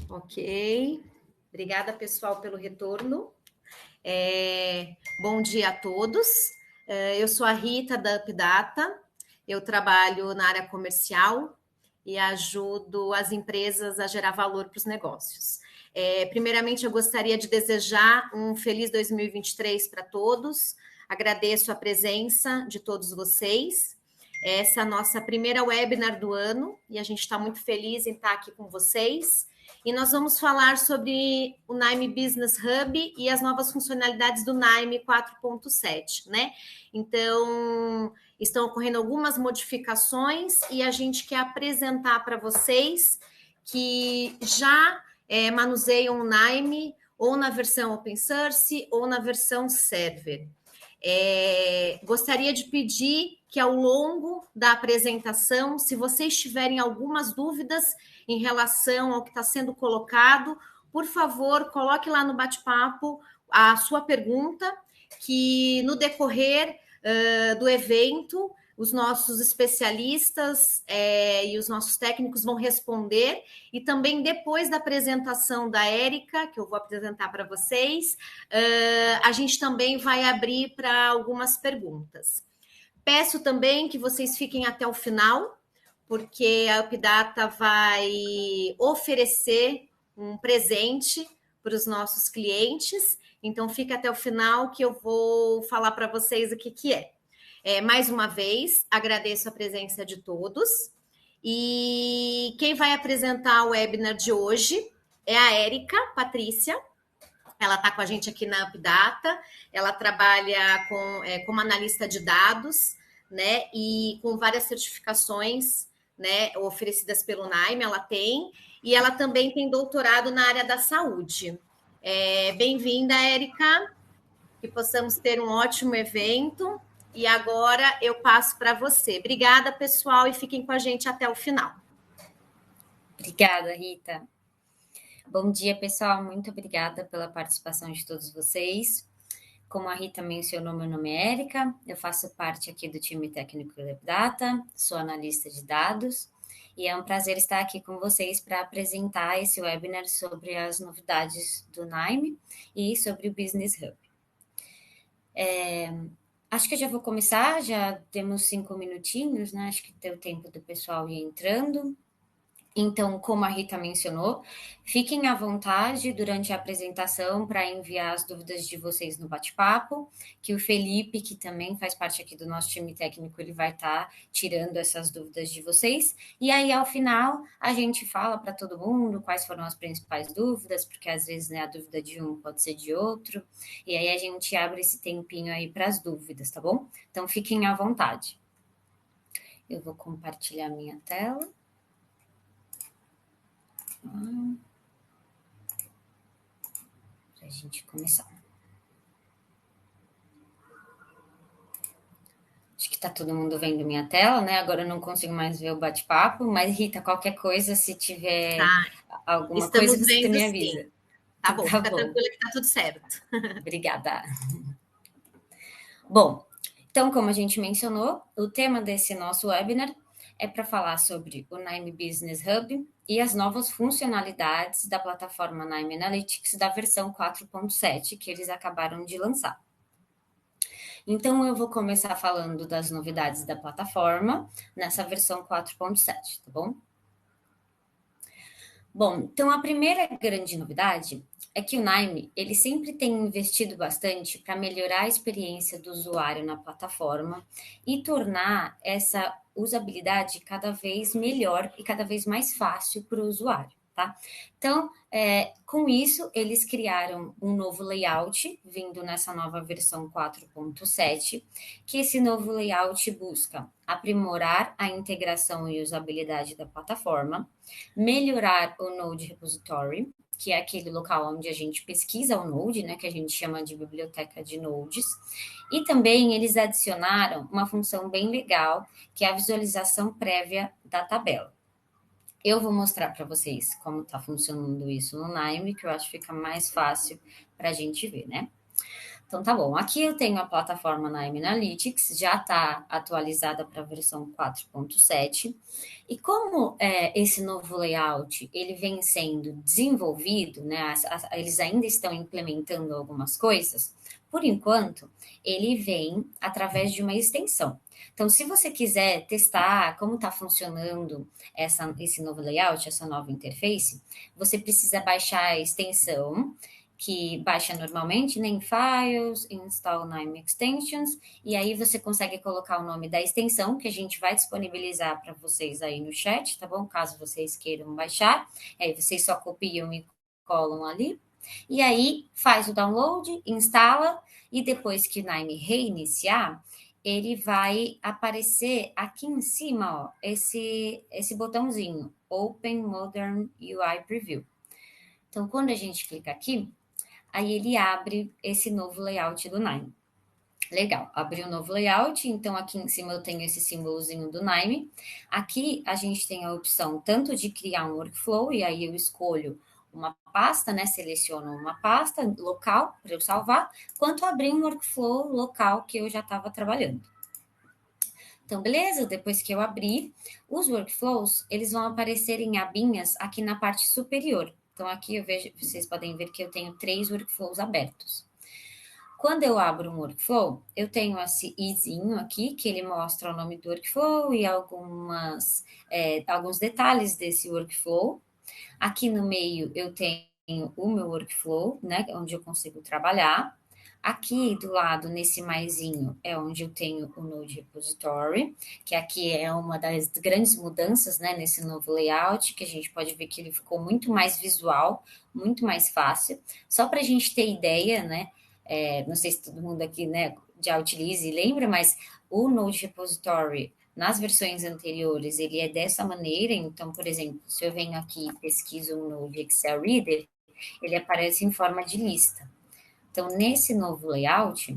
Ok. Obrigada, pessoal, pelo retorno. Bom dia a todos. Eu sou a Rita, da UpData. Eu trabalho na área comercial e ajudo as empresas a gerar valor para os negócios. Primeiramente, eu gostaria de desejar um feliz 2023 para todos. Agradeço a presença de todos vocês. Essa é a nossa primeira webinar do ano e a gente está muito feliz em estar aqui com vocês. E nós vamos falar sobre o Nime Business Hub e as novas funcionalidades do Nime 4.7, né? Então, estão ocorrendo algumas modificações e a gente quer apresentar para vocês que já manuseiam o Nime ou na versão open source ou na versão server. Gostaria de pedir que ao longo da apresentação, se vocês tiverem algumas dúvidas em relação ao que está sendo colocado, por favor, coloque lá no bate-papo a sua pergunta, que no decorrer do evento, os nossos especialistas e os nossos técnicos vão responder, e também depois da apresentação da Érica, que eu vou apresentar para vocês, a gente também vai abrir para algumas perguntas. Peço também que vocês fiquem até o final, porque a UpData vai oferecer um presente para os nossos clientes, então fica até o final que eu vou falar para vocês o que é. Mais uma vez, agradeço a presença de todos. E quem vai apresentar o webinar de hoje é a Érica Patrícia. Ela está com a gente aqui na UpData. Ela trabalha como analista de dados, né? E com várias certificações, né, oferecidas pelo Nime, ela tem. E ela também tem doutorado na área da saúde. Bem-vinda, Érica. Que possamos ter um ótimo evento. E agora eu passo para você. Obrigada, pessoal, e fiquem com a gente até o final. Obrigada, Rita. Bom dia, pessoal. Muito obrigada pela participação de todos vocês. Como a Rita mencionou, meu nome é Érica, eu faço parte aqui do time técnico da UpData, sou analista de dados, e é um prazer estar aqui com vocês para apresentar esse webinar sobre as novidades do Nime e sobre o Business Hub. Acho que eu já vou começar, já temos 5 minutinhos, né? Acho que tem o tempo do pessoal ir entrando. Então, como a Rita mencionou, fiquem à vontade durante a apresentação para enviar as dúvidas de vocês no bate-papo, que o Felipe, que também faz parte aqui do nosso time técnico, ele vai estar tirando essas dúvidas de vocês. E aí, ao final, a gente fala para todo mundo quais foram as principais dúvidas, porque às vezes, né, a dúvida de um pode ser de outro. E aí a gente abre esse tempinho aí para as dúvidas, tá bom? Então, fiquem à vontade. Eu vou compartilhar minha tela. Para a gente começar. Acho que está todo mundo vendo minha tela, né? Agora eu não consigo mais ver o bate-papo, mas Rita, qualquer coisa, se tiver alguma coisa, você me avisa. Sim. Tá bom, fica tranquila que tá tudo certo. Obrigada. Bom, então, como a gente mencionou, o tema desse nosso webinar é para falar sobre o Nime Business Hub e as novas funcionalidades da plataforma Nime Analytics da versão 4.7 que eles acabaram de lançar. Então, eu vou começar falando das novidades da plataforma nessa versão 4.7, tá bom? Bom, então a primeira grande novidade é que o Nime, ele sempre tem investido bastante para melhorar a experiência do usuário na plataforma e tornar essa usabilidade cada vez melhor e cada vez mais fácil para o usuário. Tá? Então, com isso, eles criaram um novo layout, vindo nessa nova versão 4.7, que esse novo layout busca aprimorar a integração e usabilidade da plataforma, melhorar o Node Repository, que é aquele local onde a gente pesquisa o Node, né, que a gente chama de biblioteca de nodes, e também eles adicionaram uma função bem legal, que é a visualização prévia da tabela. Eu vou mostrar para vocês como está funcionando isso no Nime, que eu acho que fica mais fácil para a gente ver, né? Então, tá bom. Aqui eu tenho a plataforma Nime Analytics, já está atualizada para a versão 4.7. E como esse novo layout ele vem sendo desenvolvido, né, eles ainda estão implementando algumas coisas, por enquanto, ele vem através de uma extensão. Então, se você quiser testar como está funcionando esse novo layout, essa nova interface, você precisa baixar a extensão que baixa normalmente, né, em Files, Install Nime Extensions, e aí você consegue colocar o nome da extensão, que a gente vai disponibilizar para vocês aí no chat, tá bom? Caso vocês queiram baixar, aí vocês só copiam e colam ali, e aí faz o download, instala, e depois que o Nime reiniciar, ele vai aparecer aqui em cima, ó, esse botãozinho, Open Modern UI Preview. Então, quando a gente clica aqui, aí ele abre esse novo layout do Nime. Legal, abriu o novo layout, então aqui em cima eu tenho esse símbolozinho do Nime. Aqui a gente tem a opção tanto de criar um workflow, e aí eu escolho uma pasta, né? Seleciono uma pasta local para eu salvar, quanto abrir um workflow local que eu já estava trabalhando. Então, beleza, depois que eu abrir, os workflows, eles vão aparecer em abinhas aqui na parte superior. Então, aqui eu vejo, vocês podem ver que eu tenho 3 workflows abertos. Quando eu abro um workflow, eu tenho esse izinho aqui, que ele mostra o nome do workflow e alguns detalhes desse workflow. Aqui no meio eu tenho o meu workflow, né, onde eu consigo trabalhar. Aqui do lado, nesse maisinho, é onde eu tenho o Node Repository, que aqui é uma das grandes mudanças, né, nesse novo layout, que a gente pode ver que ele ficou muito mais visual, muito mais fácil. Só para a gente ter ideia, né, não sei se todo mundo aqui, né, já utiliza e lembra, mas o Node Repository, nas versões anteriores, ele é dessa maneira. Então, por exemplo, se eu venho aqui e pesquiso um Node Excel Reader, ele aparece em forma de lista. Então, nesse novo layout,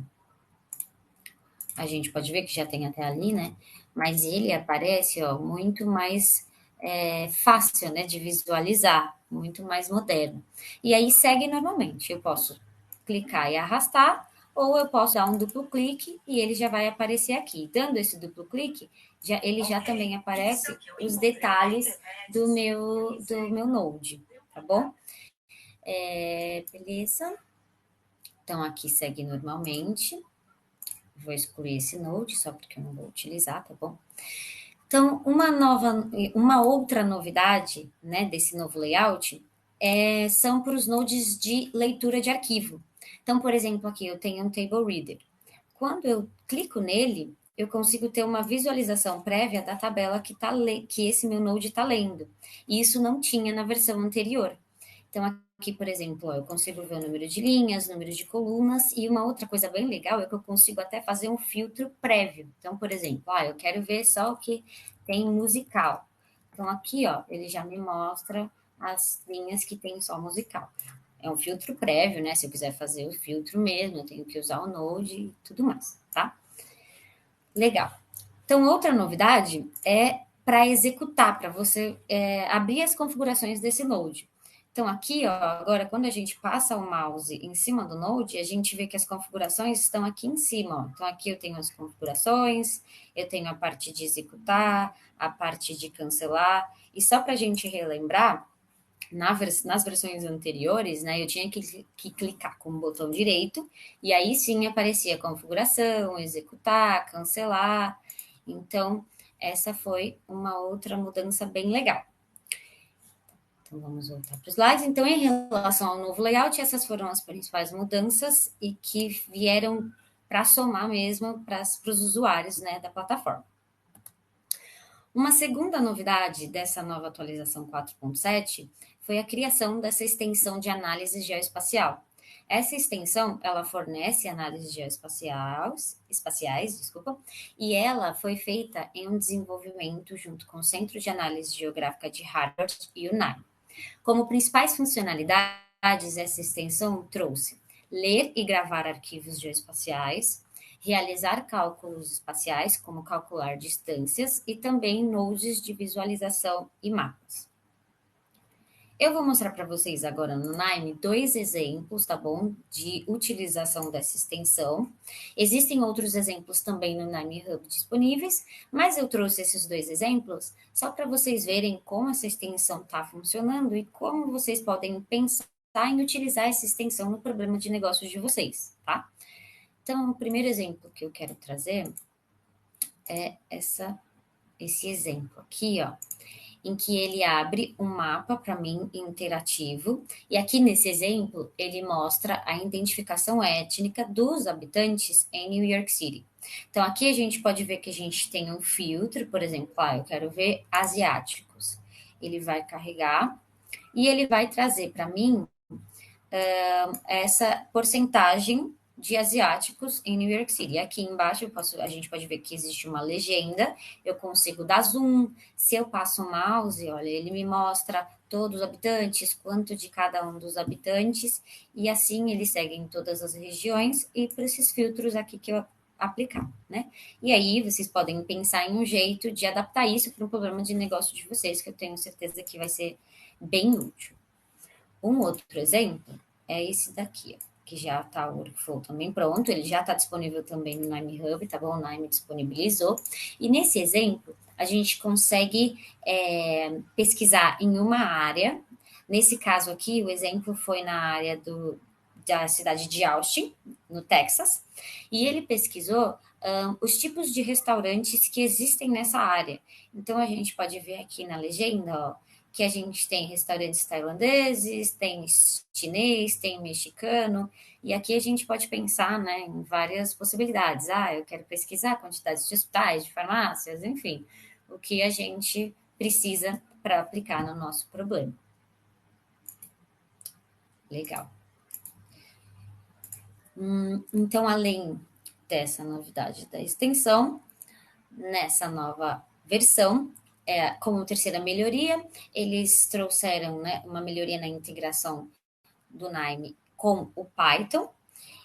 a gente pode ver que já tem até ali, né? Mas ele aparece, ó, muito mais fácil, né, de visualizar, muito mais moderno. E aí segue normalmente. Eu posso clicar e arrastar, ou eu posso dar um duplo clique e ele já vai aparecer aqui. Dando esse duplo clique, ele já também aparece os detalhes do meu Node, tá bom? Beleza? Então, aqui segue normalmente. Vou excluir esse Node, só porque eu não vou utilizar, tá bom? Então, uma outra novidade, né, desse novo layout são para os nodes de leitura de arquivo. Então, por exemplo, aqui eu tenho um Table Reader. Quando eu clico nele, eu consigo ter uma visualização prévia da tabela que esse meu node está lendo. E isso não tinha na versão anterior. Então, aqui, por exemplo, eu consigo ver o número de linhas, número de colunas, e uma outra coisa bem legal é que eu consigo até fazer um filtro prévio. Então, por exemplo, eu quero ver só o que tem musical. Então, aqui, ó, ele já me mostra as linhas que tem só musical. É um filtro prévio, né? Se eu quiser fazer o filtro mesmo, eu tenho que usar o Node e tudo mais, tá? Legal. Então, outra novidade é para executar, para você abrir as configurações desse Node. Então, aqui, ó, agora, quando a gente passa o mouse em cima do Node, a gente vê que as configurações estão aqui em cima. Ó. Então, aqui eu tenho as configurações, eu tenho a parte de executar, a parte de cancelar. E só para a gente relembrar, nas versões anteriores, né, eu tinha que clicar com o botão direito, e aí sim aparecia a configuração, executar, cancelar. Então, essa foi uma outra mudança bem legal. Então, vamos voltar para os slides. Então, em relação ao novo layout, essas foram as principais mudanças e que vieram para somar mesmo para os usuários, né, da plataforma. Uma segunda novidade dessa nova atualização 4.7 foi a criação dessa extensão de análise geoespacial. Essa extensão, ela fornece análises geoespaciais, e ela foi feita em um desenvolvimento junto com o Centro de Análise Geográfica de Harvard e o NIME. Como principais funcionalidades, essa extensão trouxe ler e gravar arquivos geoespaciais, realizar cálculos espaciais, como calcular distâncias, e também nodes de visualização e mapas. Eu vou mostrar para vocês agora no Nime 2 exemplos, tá bom? De utilização dessa extensão. Existem outros exemplos também no Nime Hub disponíveis, mas eu trouxe esses 2 exemplos só para vocês verem como essa extensão está funcionando e como vocês podem pensar em utilizar essa extensão no problema de negócios de vocês, tá? Então, o primeiro exemplo que eu quero trazer é esse exemplo aqui, ó, em que ele abre um mapa para mim interativo, e aqui nesse exemplo ele mostra a identificação étnica dos habitantes em New York City. Então aqui a gente pode ver que a gente tem um filtro, por exemplo, eu quero ver asiáticos. Ele vai carregar e ele vai trazer para mim essa porcentagem de asiáticos em New York City. Aqui embaixo a gente pode ver que existe uma legenda, eu consigo dar zoom, se eu passo o mouse, olha, ele me mostra todos os habitantes, quanto de cada um dos habitantes, e assim ele segue em todas as regiões e por esses filtros aqui que eu aplicar, né? E aí vocês podem pensar em um jeito de adaptar isso para um problema de negócio de vocês, que eu tenho certeza que vai ser bem útil. Um outro exemplo é esse daqui, ó, que já está o workflow também pronto, ele já está disponível também no Nime Hub, tá bom? O Nime disponibilizou. E nesse exemplo, a gente consegue pesquisar em uma área. Nesse caso aqui, o exemplo foi na área da cidade de Austin, no Texas, e ele pesquisou os tipos de restaurantes que existem nessa área. Então, a gente pode ver aqui na legenda, ó, que a gente tem restaurantes tailandeses, tem chinês, tem mexicano, e aqui a gente pode pensar, né, em várias possibilidades. Eu quero pesquisar quantidades de hospitais, de farmácias, enfim, o que a gente precisa para aplicar no nosso problema. Legal. Então, além dessa novidade da extensão, nessa nova versão, como terceira melhoria, eles trouxeram, né, uma melhoria na integração do Nime com o Python,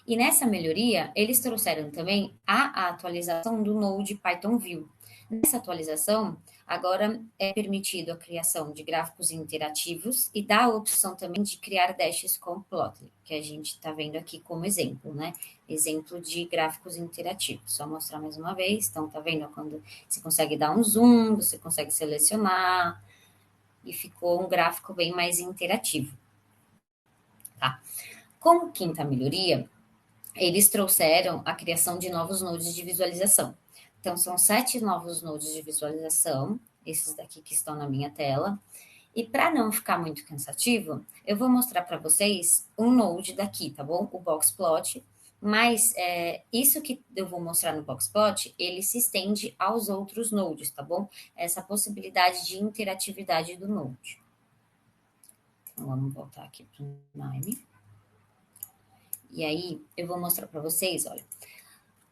e nessa melhoria, eles trouxeram também a atualização do Node Python View. Nessa atualização, agora é permitido a criação de gráficos interativos e dá a opção também de criar dashes com Plotly, que a gente está vendo aqui como exemplo, né? Exemplo de gráficos interativos. Só mostrar mais uma vez. Então, tá vendo quando você consegue dar um zoom, você consegue selecionar, e ficou um gráfico bem mais interativo. Tá? Como quinta melhoria, eles trouxeram a criação de novos nodes de visualização. Então, são 7 novos nodes de visualização, esses daqui que estão na minha tela. E para não ficar muito cansativo, eu vou mostrar para vocês um node daqui, tá bom? O Boxplot. Mas isso que eu vou mostrar no Boxplot, ele se estende aos outros nodes, tá bom? Essa possibilidade de interatividade do node. Então, vamos voltar aqui para o Nime. E aí, eu vou mostrar para vocês, olha.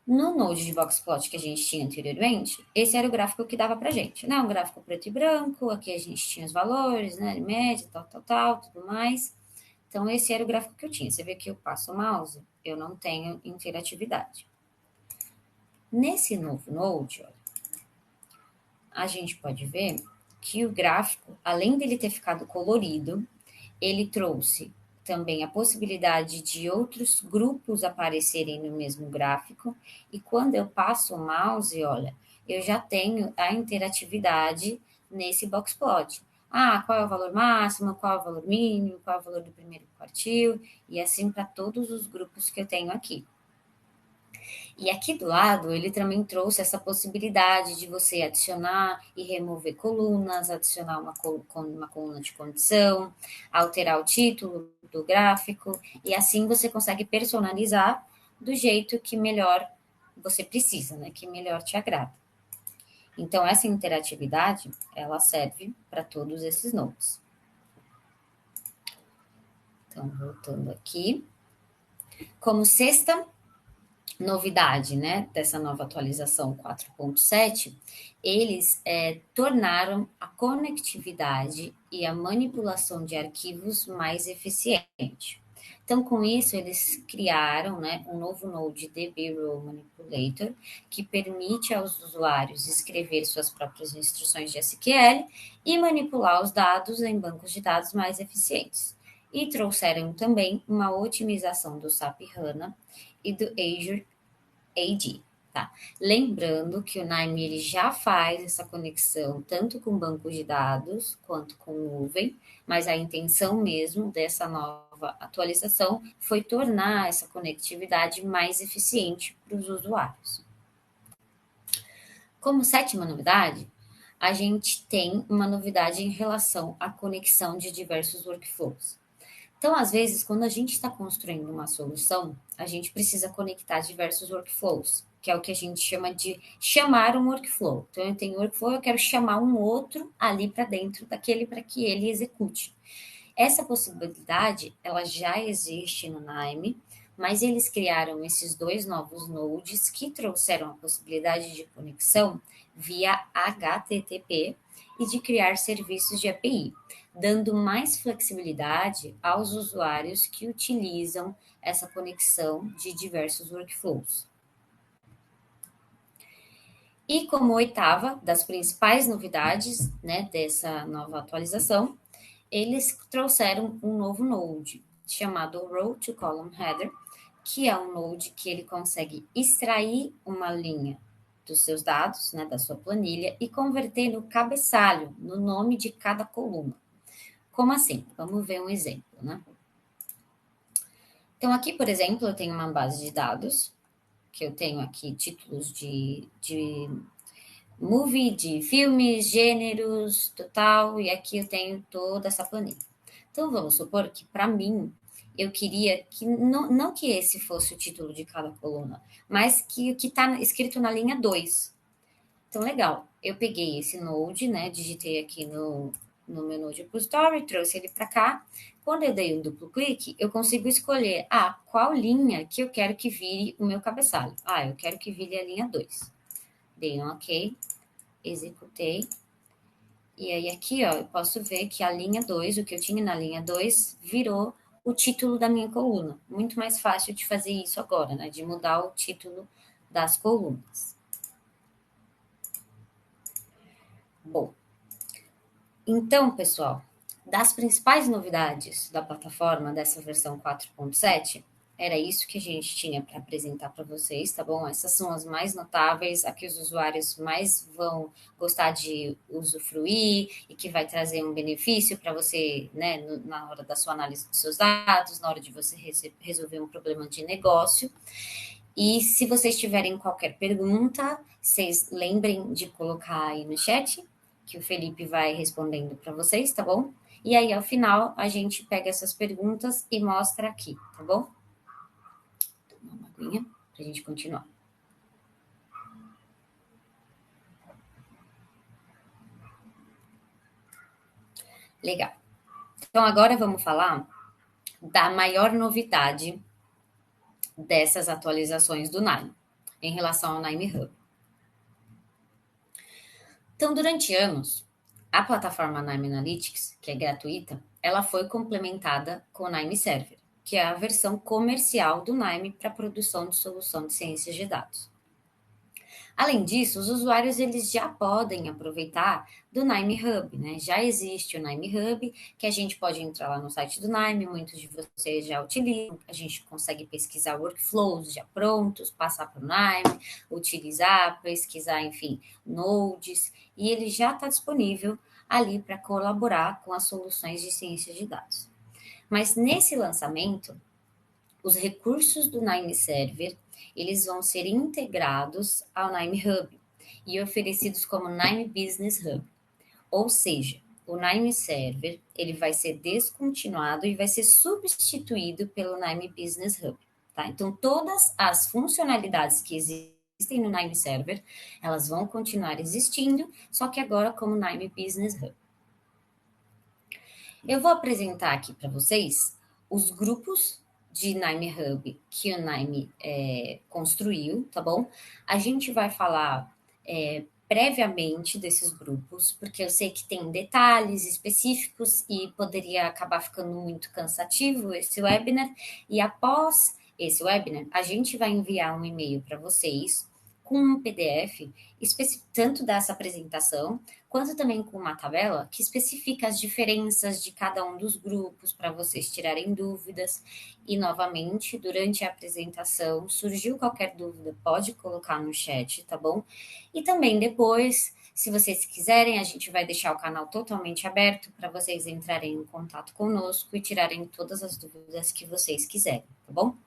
No Node de Boxplot que a gente tinha anteriormente, esse era o gráfico que dava pra gente, né? Um gráfico preto e branco, aqui a gente tinha os valores, né? Média, tal, tudo mais. Então, esse era o gráfico que eu tinha. Você vê que eu passo o mouse, eu não tenho interatividade. Nesse novo Node, olha, a gente pode ver que o gráfico, além dele ter ficado colorido, ele trouxe também a possibilidade de outros grupos aparecerem no mesmo gráfico, e quando eu passo o mouse, olha, eu já tenho a interatividade nesse boxplot. Qual é o valor máximo, qual é o valor mínimo, qual é o valor do primeiro quartil, e assim para todos os grupos que eu tenho aqui. E aqui do lado, ele também trouxe essa possibilidade de você adicionar e remover colunas, adicionar uma coluna de condição, alterar o título do gráfico, e assim você consegue personalizar do jeito que melhor você precisa, né? Que melhor te agrada. Então, essa interatividade, ela serve para todos esses nodes. Então, voltando aqui. Como sexta novidade, né, dessa nova atualização 4.7, eles tornaram a conectividade e a manipulação de arquivos mais eficiente. Então, com isso, eles criaram, né, um novo Node DB Row Manipulator, que permite aos usuários escrever suas próprias instruções de SQL e manipular os dados em bancos de dados mais eficientes. E trouxeram também uma otimização do SAP HANA e do Azure AD. Tá? Lembrando que o Nime ele já faz essa conexão tanto com bancos de dados quanto com nuvem, mas a intenção mesmo dessa nova atualização foi tornar essa conectividade mais eficiente para os usuários. Como sétima novidade, a gente tem uma novidade em relação à conexão de diversos workflows. Então, às vezes, quando a gente está construindo uma solução, a gente precisa conectar diversos workflows, que é o que a gente chama de chamar um workflow. Então, eu tenho um workflow, eu quero chamar um outro ali para dentro daquele para que ele execute. Essa possibilidade, ela já existe no Nime, mas eles criaram esses dois novos nodes que trouxeram a possibilidade de conexão via HTTP e de criar serviços de API, dando mais flexibilidade aos usuários que utilizam essa conexão de diversos workflows. E como oitava das principais novidades, né, dessa nova atualização, eles trouxeram um novo node chamado Row to Column Header, que é um node que ele consegue extrair uma linha dos seus dados, né, da sua planilha, e converter no cabeçalho, no nome de cada coluna. Como assim? Vamos ver um exemplo, né? Então, aqui, por exemplo, eu tenho uma base de dados, que eu tenho aqui títulos de movie, de filmes, gêneros, total, e aqui eu tenho toda essa planilha. Então, vamos supor que, para mim, eu queria que, não que esse fosse o título de cada coluna, mas que o que está escrito na linha 2. Então, legal, eu peguei esse node, né, digitei aqui no meu Node Repository, trouxe ele para cá. Quando eu dei um duplo clique, eu consigo escolher, qual linha que eu quero que vire o meu cabeçalho. Eu quero que vire a linha 2. Dei um OK, executei. E aí aqui, ó, eu posso ver que a linha 2, o que eu tinha na linha 2, virou o título da minha coluna. Muito mais fácil de fazer isso agora, né, de mudar o título das colunas. Bom, então, pessoal, das principais novidades da plataforma dessa versão 4.7, era isso que a gente tinha para apresentar para vocês, tá bom? Essas são as mais notáveis, a que os usuários mais vão gostar de usufruir e que vai trazer um benefício para você, né, na hora da sua análise dos seus dados, na hora de você resolver um problema de negócio. E se vocês tiverem qualquer pergunta, vocês lembrem de colocar aí no chat, que o Felipe vai respondendo para vocês, tá bom? E aí, ao final, a gente pega essas perguntas e mostra aqui, tá bom? Tomar uma aguinha para a gente continuar. Legal. Então, agora vamos falar da maior novidade dessas atualizações do Nime, em relação ao Nime Hub. Então, durante anos, a plataforma Nime Analytics, que é gratuita, ela foi complementada com o Nime Server, que é a versão comercial do Nime para a produção de solução de ciências de dados. Além disso, os usuários eles já podem aproveitar do Nime Hub, né? Já existe o Nime Hub, que a gente pode entrar lá no site do Nime, muitos de vocês já utilizam, a gente consegue pesquisar workflows já prontos, passar para o Nime, utilizar, pesquisar, enfim, nodes, e ele já está disponível ali para colaborar com as soluções de ciência de dados. Mas nesse lançamento, os recursos do Nime Server eles vão ser integrados ao Nime Hub e oferecidos como Nime Business Hub. Ou seja, o Nime Server ele vai ser descontinuado e vai ser substituído pelo Nime Business Hub. Tá? Então, todas as funcionalidades que existem no Nime Server, elas vão continuar existindo, só que agora como Nime Business Hub. Eu vou apresentar aqui para vocês os grupos de Nime Hub que o Nime construiu, tá bom? A gente vai falar previamente desses grupos, porque eu sei que tem detalhes específicos e poderia acabar ficando muito cansativo esse webinar. E após esse webinar, a gente vai enviar um e-mail para vocês com um PDF, tanto dessa apresentação, quanto também com uma tabela que especifica as diferenças de cada um dos grupos para vocês tirarem dúvidas. E, novamente, durante a apresentação, surgiu qualquer dúvida, pode colocar no chat, tá bom? E também depois, se vocês quiserem, a gente vai deixar o canal totalmente aberto para vocês entrarem em contato conosco e tirarem todas as dúvidas que vocês quiserem, tá bom?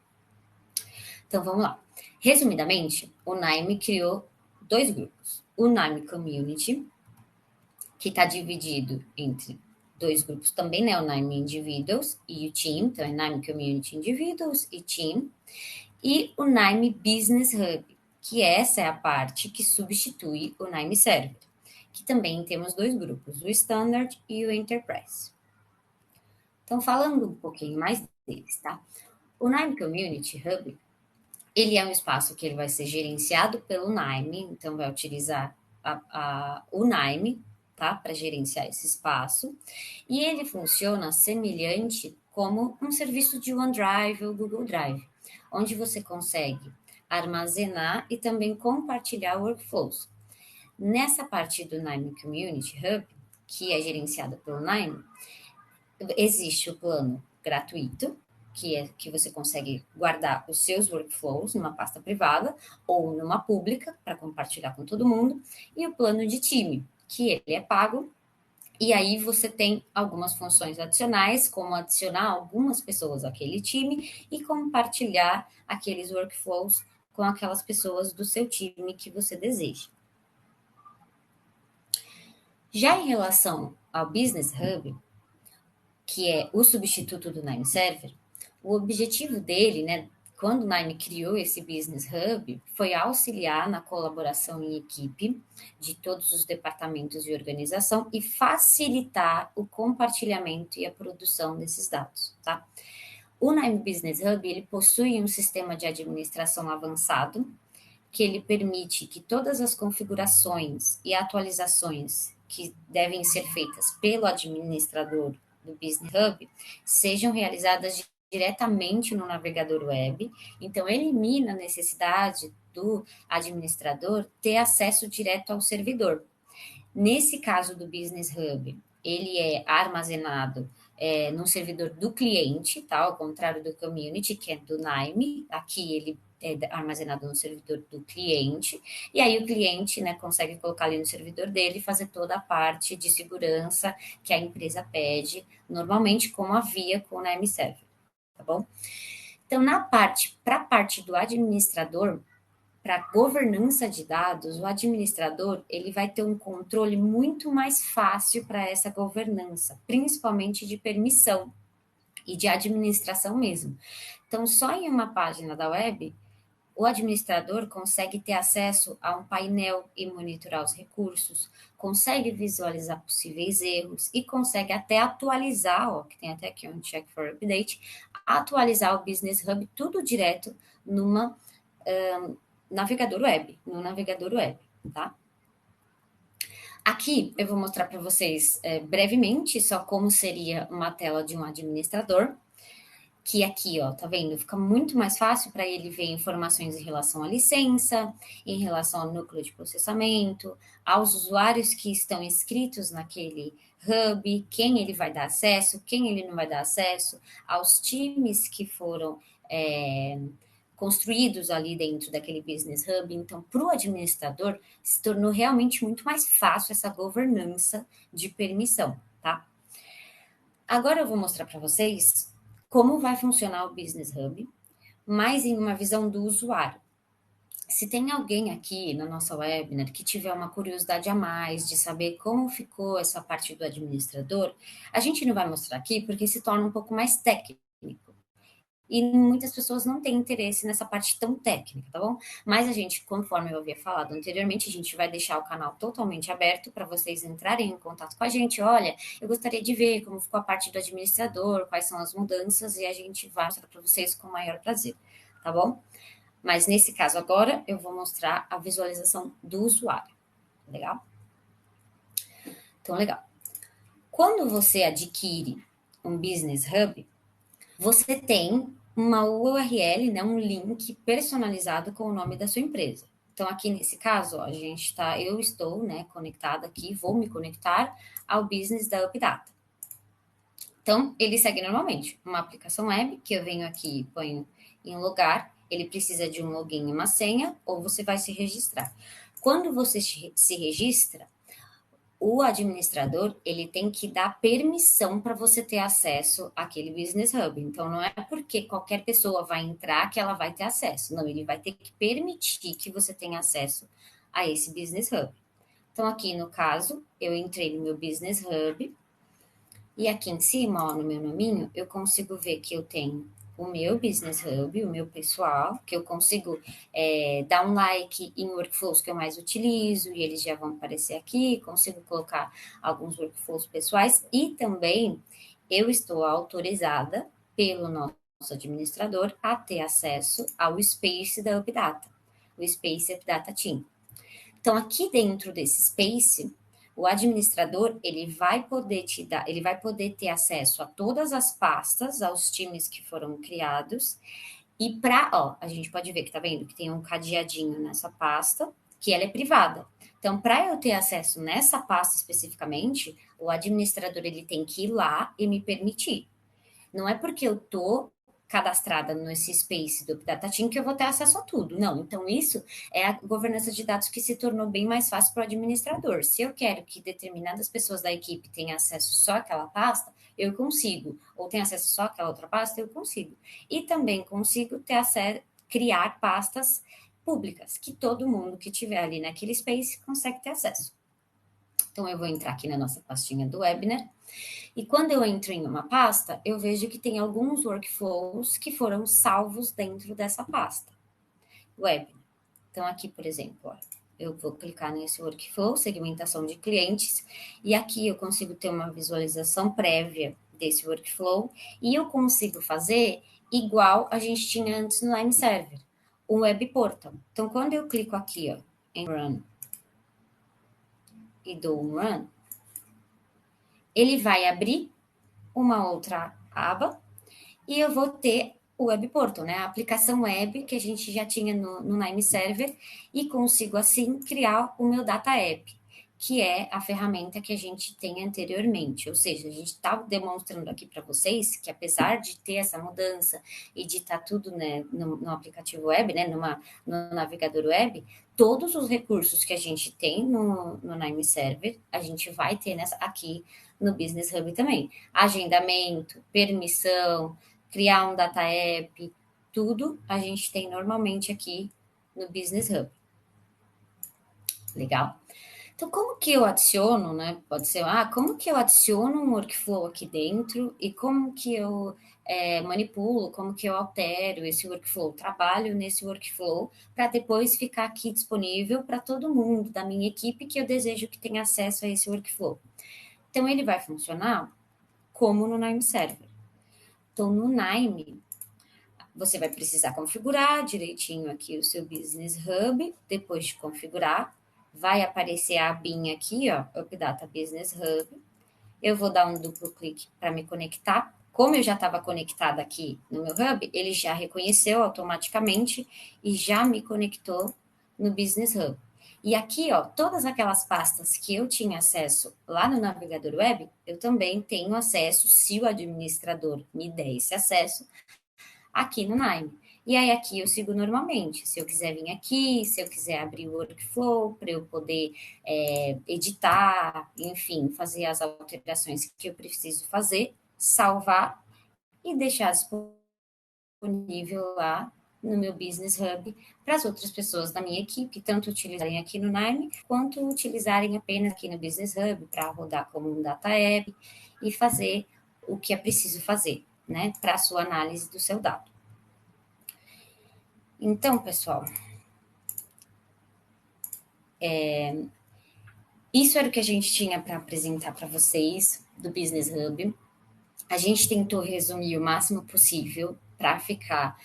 Então, vamos lá. Resumidamente, o Naime criou 2 grupos. O Naime Community, que está dividido entre 2 grupos também, né? O Naime Individuals e o Team. Então, é Naime Community Individuals e Team. E o Naime Business Hub, que essa é a parte que substitui o Naime Server, que também temos 2 grupos, o Standard e o Enterprise. Então, falando um pouquinho mais deles, tá? O Naime Community Hub, ele é um espaço que ele vai ser gerenciado pelo Naime, então vai utilizar o Naime, tá, para gerenciar esse espaço, e ele funciona semelhante como um serviço de OneDrive ou Google Drive, onde você consegue armazenar e também compartilhar workflows. Nessa parte do Naime Community Hub, que é gerenciada pelo Naime, existe o plano gratuito, que você consegue guardar os seus workflows numa pasta privada ou numa pública para compartilhar com todo mundo, e o plano de time, que ele é pago, e aí você tem algumas funções adicionais, como adicionar algumas pessoas àquele time e compartilhar aqueles workflows com aquelas pessoas do seu time que você deseja. Já em relação ao Business Hub, que é o substituto do Nine Server, o objetivo dele, né, quando o Nine criou esse Business Hub, foi auxiliar na colaboração em equipe de todos os departamentos e organização e facilitar o compartilhamento e a produção desses dados, tá? O Nine Business Hub, ele possui um sistema de administração avançado, que ele permite que todas as configurações e atualizações que devem ser feitas pelo administrador do Business Hub sejam realizadas diretamente no navegador web. Então, elimina a necessidade do administrador ter acesso direto ao servidor. Nesse caso do Business Hub, ele é armazenado no servidor do cliente, tá? Ao contrário do Community, que é do Naime. Aqui ele é armazenado no servidor do cliente, e aí o cliente, né, consegue colocar ali no servidor dele e fazer toda a parte de segurança que a empresa pede, normalmente como havia com o Naime Server, tá bom? Então, para a parte do administrador, para a governança de dados, o administrador ele vai ter um controle muito mais fácil para essa governança, principalmente de permissão e de administração mesmo. Então, só em uma página da web, o administrador consegue ter acesso a um painel e monitorar os recursos, consegue visualizar possíveis erros e consegue até atualizar, ó, que tem até aqui um check for update, atualizar o Business Hub tudo direto numa navegador web, no navegador web, tá? Aqui eu vou mostrar para vocês brevemente só como seria uma tela de um administrador, que aqui, ó, tá vendo? Fica muito mais fácil para ele ver informações em relação à licença, em relação ao núcleo de processamento, aos usuários que estão inscritos naquele hub, quem ele vai dar acesso, quem ele não vai dar acesso, aos times que foram construídos ali dentro daquele Business Hub. Então, para o administrador, se tornou realmente muito mais fácil essa governança de permissão, tá? Agora eu vou mostrar para vocês como vai funcionar o Business Hub, mas em uma visão do usuário. Se tem alguém aqui na nossa webinar que tiver uma curiosidade a mais de saber como ficou essa parte do administrador, a gente não vai mostrar aqui porque se torna um pouco mais técnico. E muitas pessoas não têm interesse nessa parte tão técnica, tá bom? Mas a gente, conforme eu havia falado anteriormente, a gente vai deixar o canal totalmente aberto para vocês entrarem em contato com a gente. Olha, eu gostaria de ver como ficou a parte do administrador, quais são as mudanças, e a gente vai mostrar para vocês com o maior prazer, tá bom? Mas nesse caso agora, eu vou mostrar a visualização do usuário. Legal? Então, legal. Quando você adquire um Business Hub, você tem uma URL, né, um link personalizado com o nome da sua empresa. Então, aqui nesse caso, ó, eu estou, né, conectada aqui, vou me conectar ao business da UpData. Então, ele segue normalmente uma aplicação web, que eu venho aqui e ponho em lugar, ele precisa de um login e uma senha, ou você vai se registrar. Quando você se registra, o administrador, ele tem que dar permissão para você ter acesso àquele Business Hub. Então, não é porque qualquer pessoa vai entrar que ela vai ter acesso. Não, ele vai ter que permitir que você tenha acesso a esse Business Hub. Então, aqui no caso, eu entrei no meu Business Hub e aqui em cima, ó, no meu nominho, eu consigo ver que eu tenho o meu Business Hub, o meu pessoal, que eu consigo dar um like em workflows que eu mais utilizo, e eles já vão aparecer aqui, consigo colocar alguns workflows pessoais, e também eu estou autorizada pelo nosso administrador a ter acesso ao Space da UpData, o Space UpData Team. Então, aqui dentro desse Space, o administrador, ele vai poder ter acesso a todas as pastas, aos times que foram criados, e a gente pode ver que tá vendo que tem um cadeadinho nessa pasta, que ela é privada. Então, para eu ter acesso nessa pasta especificamente, o administrador, ele tem que ir lá e me permitir. Não é porque eu tô cadastrada nesse space do Data Team que eu vou ter acesso a tudo. Não, então isso é a governança de dados que se tornou bem mais fácil para o administrador. Se eu quero que determinadas pessoas da equipe tenham acesso só àquela pasta, eu consigo. Ou tenham acesso só àquela outra pasta, eu consigo. E também consigo ter acesso, criar pastas públicas, que todo mundo que tiver ali naquele space consegue ter acesso. Então, eu vou entrar aqui na nossa pastinha do webinar. E quando eu entro em uma pasta, eu vejo que tem alguns workflows que foram salvos dentro dessa pasta. Webinar. Então, aqui, por exemplo, ó, eu vou clicar nesse workflow, segmentação de clientes, e aqui eu consigo ter uma visualização prévia desse workflow, e eu consigo fazer igual a gente tinha antes no Lime Server, o Web Portal. Então, quando eu clico aqui, ó, em Run, e dou um Run, ele vai abrir uma outra aba e eu vou ter o Web Portal, né? A aplicação web que a gente já tinha no Lime Server e consigo, assim, criar o meu Data App, que é a ferramenta que a gente tem anteriormente. Ou seja, a gente está demonstrando aqui para vocês que, apesar de ter essa mudança e de estar tudo, né, no aplicativo web, né, no navegador web, todos os recursos que a gente tem no Lime Server, a gente vai ter aqui no Business Hub também. Agendamento, permissão, criar um Data App, tudo a gente tem normalmente aqui no Business Hub. Legal? Então, como que eu adiciono, né? Pode ser, como que eu adiciono um workflow aqui dentro e como que eu manipulo, como que eu altero esse workflow, trabalho nesse workflow para depois ficar aqui disponível para todo mundo da minha equipe que eu desejo que tenha acesso a esse workflow. Então, ele vai funcionar como no Lime Server. Então, no Lime, você vai precisar configurar direitinho aqui o seu Business Hub. Depois de configurar, vai aparecer a abinha aqui, ó, UpData Business Hub. Eu vou dar um duplo clique para me conectar. Como eu já estava conectada aqui no meu Hub, ele já reconheceu automaticamente e já me conectou no Business Hub. E aqui, ó, todas aquelas pastas que eu tinha acesso lá no navegador web, eu também tenho acesso, se o administrador me der esse acesso, aqui no Lime. E aí aqui eu sigo normalmente. Se eu quiser vir aqui, se eu quiser abrir o workflow para eu poder editar, enfim, fazer as alterações que eu preciso fazer, salvar e deixar disponível lá no meu Business Hub para as outras pessoas da minha equipe, tanto utilizarem aqui no Lime, quanto utilizarem apenas aqui no Business Hub para rodar como um Data App e fazer o que é preciso fazer, né, para a sua análise do seu dado. Então, pessoal, isso era o que a gente tinha para apresentar para vocês do Business Hub. A gente tentou resumir o máximo possível para ficar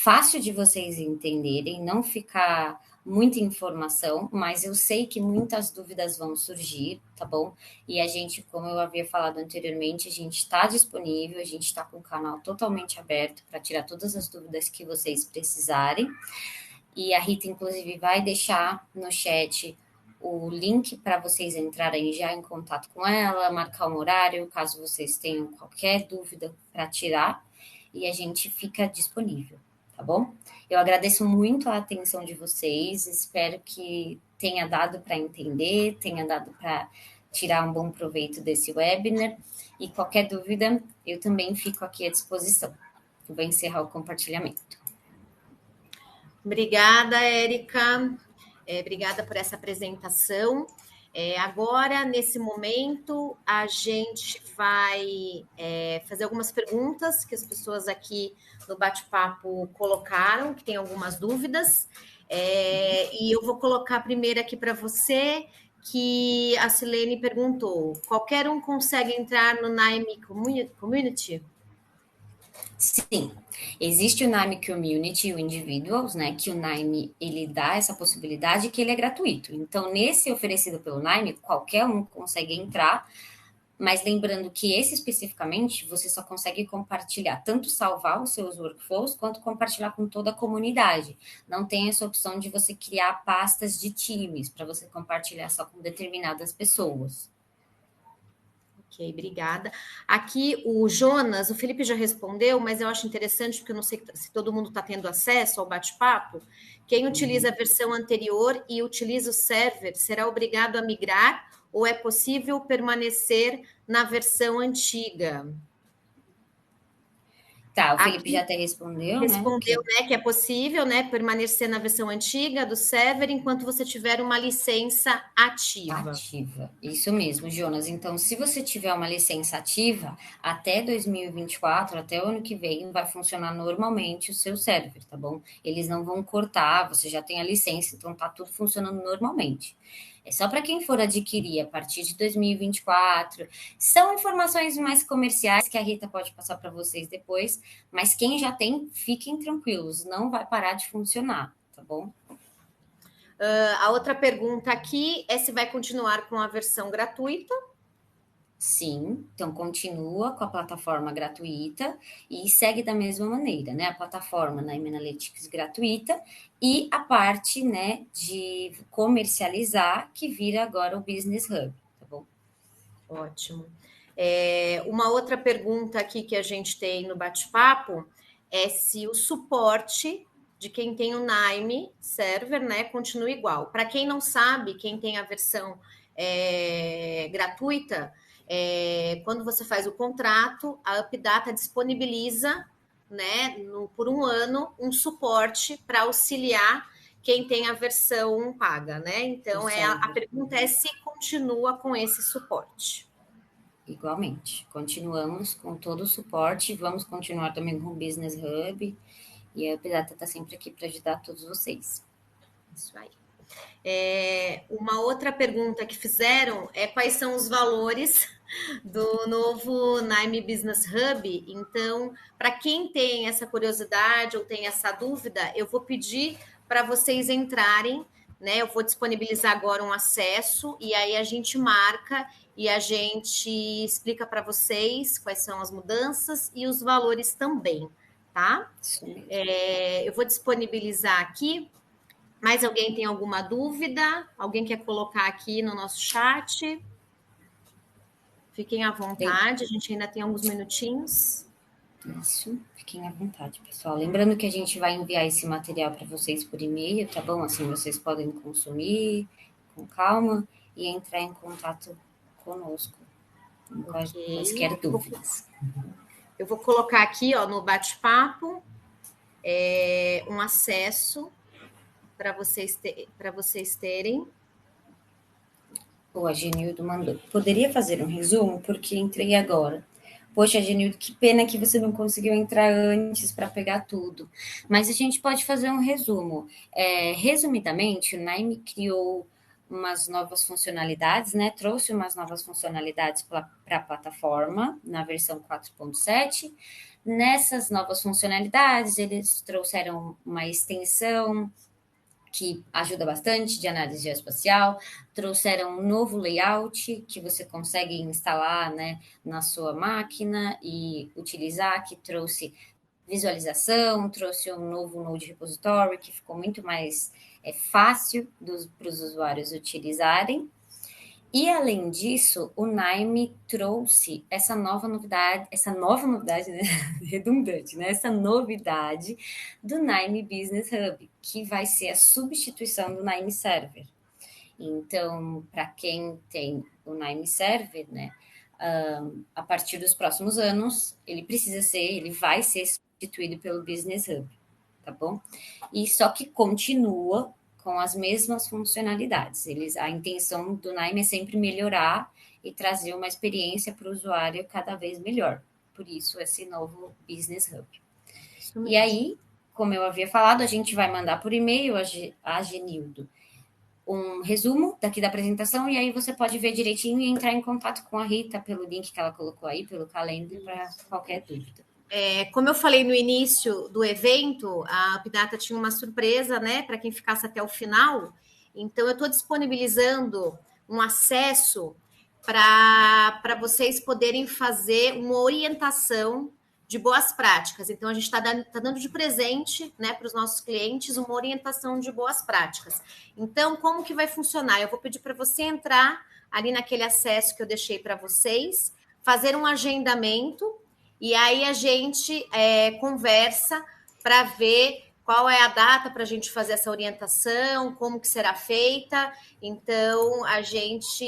fácil de vocês entenderem, não ficar muita informação, mas eu sei que muitas dúvidas vão surgir, tá bom? E a gente, como eu havia falado anteriormente, a gente está disponível, a gente está com o canal totalmente aberto para tirar todas as dúvidas que vocês precisarem. E a Rita, inclusive, vai deixar no chat o link para vocês entrarem já em contato com ela, marcar um horário, caso vocês tenham qualquer dúvida para tirar, e a gente fica disponível, tá bom? Eu agradeço muito a atenção de vocês, espero que tenha dado para entender, tenha dado para tirar um bom proveito desse webinar, e qualquer dúvida, eu também fico aqui à disposição. Eu vou encerrar o compartilhamento. Obrigada, Érica. Obrigada por essa apresentação. Agora, nesse momento, a gente vai fazer algumas perguntas que as pessoas aqui no bate-papo colocaram, que tem algumas dúvidas. E eu vou colocar primeiro aqui para você, que a Silene perguntou: qualquer um consegue entrar no Naime Community? Sim, existe o Nime Community, o Individuals, né, que o Nime, ele dá essa possibilidade que ele é gratuito. Então, nesse oferecido pelo Nime, qualquer um consegue entrar, mas lembrando que esse especificamente, você só consegue compartilhar, tanto salvar os seus workflows, quanto compartilhar com toda a comunidade. Não tem essa opção de você criar pastas de times, para você compartilhar só com determinadas pessoas. Ok, obrigada. Aqui o Jonas, o Felipe já respondeu, mas eu acho interessante, porque eu não sei se todo mundo está tendo acesso ao bate-papo. Quem utiliza a versão anterior e utiliza o server será obrigado a migrar ou é possível permanecer na versão antiga? Tá, o Felipe já até respondeu, né? Que é possível, né, permanecer na versão antiga do server enquanto você tiver uma licença ativa. Ativa, isso mesmo, Jonas. Então, se você tiver uma licença ativa, até 2024, até o ano que vem, vai funcionar normalmente o seu server, tá bom? Eles não vão cortar, você já tem a licença, então tá tudo funcionando normalmente. É só para quem for adquirir a partir de 2024. São informações mais comerciais que a Rita pode passar para vocês depois, mas quem já tem, fiquem tranquilos, não vai parar de funcionar, tá bom? A outra pergunta aqui é se vai continuar com a versão gratuita. Sim, então continua com a plataforma gratuita e segue da mesma maneira, né? A plataforma na Analytics gratuita e a parte, né, de comercializar que vira agora o Business Hub, tá bom? Ótimo. Uma outra pergunta aqui que a gente tem no bate-papo é se o suporte de quem tem o Nime Server, né, continua igual. Para quem não sabe, quem tem a versão gratuita, quando você faz o contrato, a UpData disponibiliza, né, por um ano, um suporte para auxiliar quem tem a versão paga, né? Então, a pergunta é se continua com esse suporte. Igualmente, continuamos com todo o suporte, vamos continuar também com o Business Hub, e a UpData está sempre aqui para ajudar todos vocês. Isso aí. Uma outra pergunta que fizeram é quais são os valores do novo Nime Business Hub. Então, para quem tem essa curiosidade ou tem essa dúvida, eu vou pedir para vocês entrarem, né? Eu vou disponibilizar agora um acesso e aí a gente marca e a gente explica para vocês quais são as mudanças e os valores também, tá? Eu vou disponibilizar aqui. Mais alguém tem alguma dúvida? Alguém quer colocar aqui no nosso chat? Fiquem à vontade, a gente ainda tem alguns minutinhos. Isso, fiquem à vontade, pessoal. Lembrando que a gente vai enviar esse material para vocês por e-mail, tá bom? Assim vocês podem consumir com calma e entrar em contato conosco com quaisquer dúvidas. Eu vou colocar aqui, ó, no bate-papo, um acesso para vocês terem. A Genildo mandou. Poderia fazer um resumo? Porque entrei agora. Poxa, Genildo, que pena que você não conseguiu entrar antes para pegar tudo. Mas a gente pode fazer um resumo. Resumidamente, o Naime criou umas novas funcionalidades, né? Trouxe umas novas funcionalidades para a plataforma na versão 4.7. Nessas novas funcionalidades, eles trouxeram uma extensão que ajuda bastante, de análise geoespacial, trouxeram um novo layout que você consegue instalar, né, na sua máquina e utilizar, que trouxe visualização, trouxe um novo Node Repository, que ficou muito mais fácil para os usuários utilizarem. E, além disso, o Nime trouxe essa nova novidade, né? Redundante, né? Essa novidade do Nime Business Hub, que vai ser a substituição do Nime Server. Então, para quem tem o Nime Server, né, a partir dos próximos anos, ele vai ser substituído pelo Business Hub, tá bom? E só que continua com as mesmas funcionalidades. A intenção do Nime é sempre melhorar e trazer uma experiência para o usuário cada vez melhor. Por isso, esse novo Business Hub. E aí, como eu havia falado, a gente vai mandar por e-mail a Genildo um resumo daqui da apresentação, e aí você pode ver direitinho e entrar em contato com a Rita pelo link que ela colocou aí, pelo Calendly, para qualquer dúvida. Como eu falei no início do evento, a Updata tinha uma surpresa, né, para quem ficasse até o final. Então, eu estou disponibilizando um acesso para vocês poderem fazer uma orientação de boas práticas. Então, a gente está dando de presente, né, para os nossos clientes uma orientação de boas práticas. Então, como que vai funcionar? Eu vou pedir para você entrar ali naquele acesso que eu deixei para vocês, fazer um agendamento, e aí a gente conversa para ver qual é a data para a gente fazer essa orientação, como que será feita. Então, a gente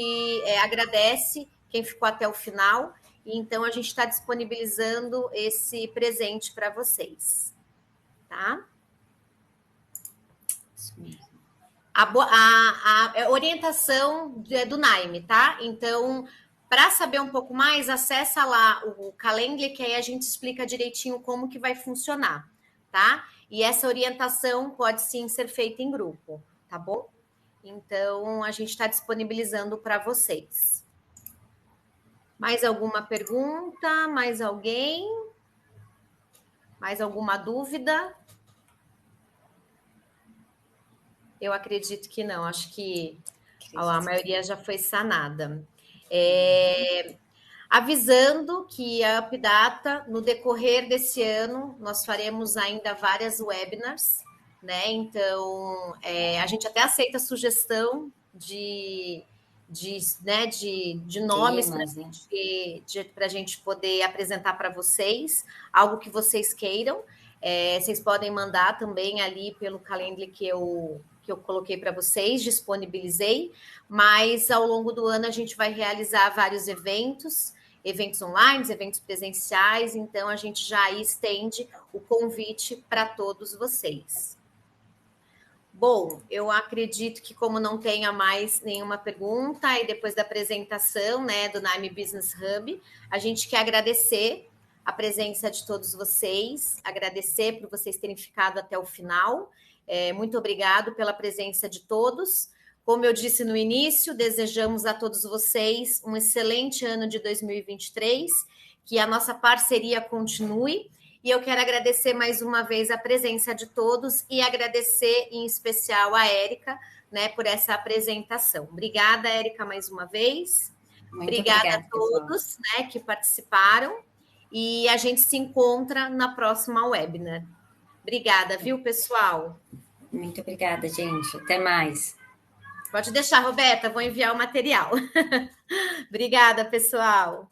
agradece quem ficou até o final. E então, a gente está disponibilizando esse presente para vocês. Tá? Isso mesmo. A orientação do Nime, tá? Então, para saber um pouco mais, acessa lá o Calendly, que aí a gente explica direitinho como que vai funcionar, tá? E essa orientação pode sim ser feita em grupo, tá bom? Então, a gente está disponibilizando para vocês. Mais alguma pergunta? Mais alguém? Mais alguma dúvida? Eu acredito que não, acho que a maioria já foi sanada. Avisando que a Updata, no decorrer desse ano, nós faremos ainda várias webinars, né? Então, a gente até aceita sugestão de nomes para a gente poder apresentar para vocês, algo que vocês queiram. Vocês podem mandar também ali pelo Calendly que eu coloquei para vocês, disponibilizei, mas ao longo do ano a gente vai realizar vários eventos online, eventos presenciais, então a gente já estende o convite para todos vocês. Bom, eu acredito que como não tenha mais nenhuma pergunta, e depois da apresentação, né, do Nime Business Hub, a gente quer agradecer a presença de todos vocês, agradecer por vocês terem ficado até o final. Muito obrigado pela presença de todos. Como eu disse no início, desejamos a todos vocês um excelente ano de 2023, que a nossa parceria continue. E eu quero agradecer mais uma vez a presença de todos e agradecer em especial a Érica, né, por essa apresentação. Obrigada, Érica, mais uma vez. Obrigada a todos, né, que participaram. E a gente se encontra na próxima webinar. Obrigada, viu, pessoal? Muito obrigada, gente. Até mais. Pode deixar, Roberta, vou enviar o material. Obrigada, pessoal.